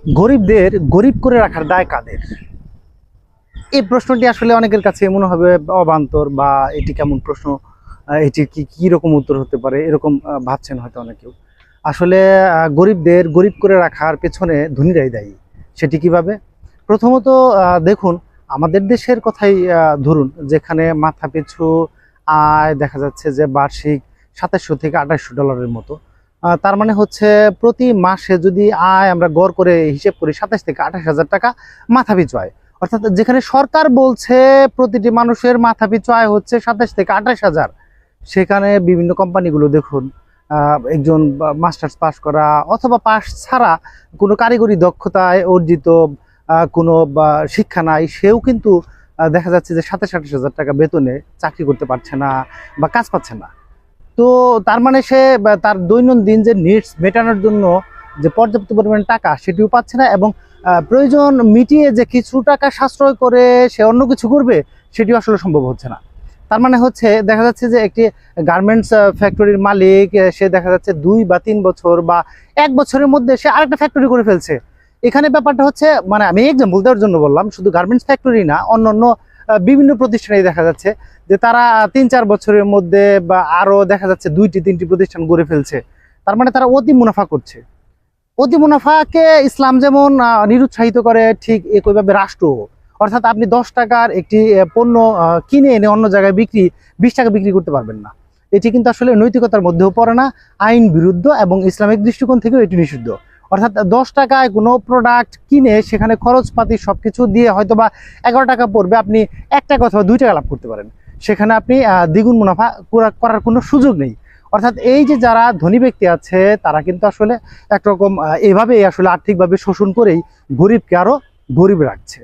গরিবদের গরিব করে রাখার দায় কাদের? এই প্রশ্নটি আসলে অনেকের কাছে মনে হবে অবান্তর, বা এটি কেমন প্রশ্ন, এটি কি রকম উত্তর হতে পারে, এরকম ভাবছেন হয়তো অনেকেও। আসলে গরিবদের গরিব করে রাখার পেছনে ধনীরাই দায়ী। সেটি কিভাবে? প্রথমত দেখুন, আমাদের দেশের কথাই ধরুন, যেখানে মাথা পিছু আয় দেখা যাচ্ছে যে বার্ষিক 2700 থেকে 2800 ডলারের মতো। তার মানে হচ্ছে প্রতি মাসে যদি আয় আমরা গড় করে হিসেব করি, 27 থেকে 28 হাজার টাকা মাথা পিছু আয়। অর্থাৎ যেখানে সরকার বলছে প্রতিটি মানুষের মাথা পিছু আয় হচ্ছে 27 থেকে 28 হাজার, সেখানে বিভিন্ন কোম্পানিগুলো দেখুন, একজন মাস্টার্স পাস করা অথবা পাস ছাড়া কোনো কারিগরি দক্ষতায় অর্জিত কোনো শিক্ষা নাই, সেও কিন্তু দেখা যাচ্ছে যে 27-28 হাজার টাকা বেতনে চাকরি করতে পারছে না বা কাজ পাচ্ছে না। তো তার মানে সে তার দৈনন্দিন যে নিডস মেটানোর জন্য যে পর্যাপ্ত পরিমাণ টাকা সেটিও পাচ্ছে না, এবং প্রয়োজন মিটিয়ে যে কিছু টাকা সাশ্রয় করে সে অন্য কিছু করবে সেটিও আসলে সম্ভব হচ্ছে না। তার মানে হচ্ছে দেখা যাচ্ছে যে একটি গার্মেন্টস ফ্যাক্টরির মালিক, সে দেখা যাচ্ছে 2 বা 3 বছর বা 1 বছরের মধ্যে সে আরেকটা ফ্যাক্টরি করে ফেলছে। এখানে ব্যাপারটা হচ্ছে, মানে আমি এক্সাম্পল দেওয়ার জন্য বললাম, শুধু গার্মেন্টস ফ্যাক্টরি না, অন্য বিভিন্ন প্রতিষ্ঠানে দেখা যাচ্ছে যে তারা 3-4 বছরের মধ্যে বা আরো দেখা যাচ্ছে 2-3টি প্রতিষ্ঠান গড়ে ফেলছে। তার মানে তারা অতি মুনাফা করছে। অতি মুনাফাকে ইসলাম যেমন নিরুৎসাহিত করে, ঠিক একইভাবে রাষ্ট্র। অর্থাৎ আপনি 10 টাকার একটি পণ্য কিনে এনে অন্য জায়গায় 20 টাকা বিক্রি করতে পারবেন না। এটি কিন্তু আসলে নৈতিকতার মধ্যেও পড়ে না, আইন বিরুদ্ধ, এবং ইসলামিক দৃষ্টিকোণ থেকেও এটি নিষিদ্ধ। অর্থাৎ 10 টাকায় কোনো প্রোডাক্ট কিনে সেখানে খরচপাতি সবকিছু দিয়ে হয়তো বা 11 টাকা পড়বে, আপনি 1 টাকা অথবা 2 টাকা লাভ করতে পারেন। সেখানে আপনি দ্বিগুণ মুনাফা করার কোনো সুযোগ নেই। অর্থাৎ এই যে যারা ধনী ব্যক্তি আছে, তারা কিন্তু আসলে একরকম এভাবেই আসলে আর্থিকভাবে শোষণ করেই গরিবকে আরো গরিব রাখছে।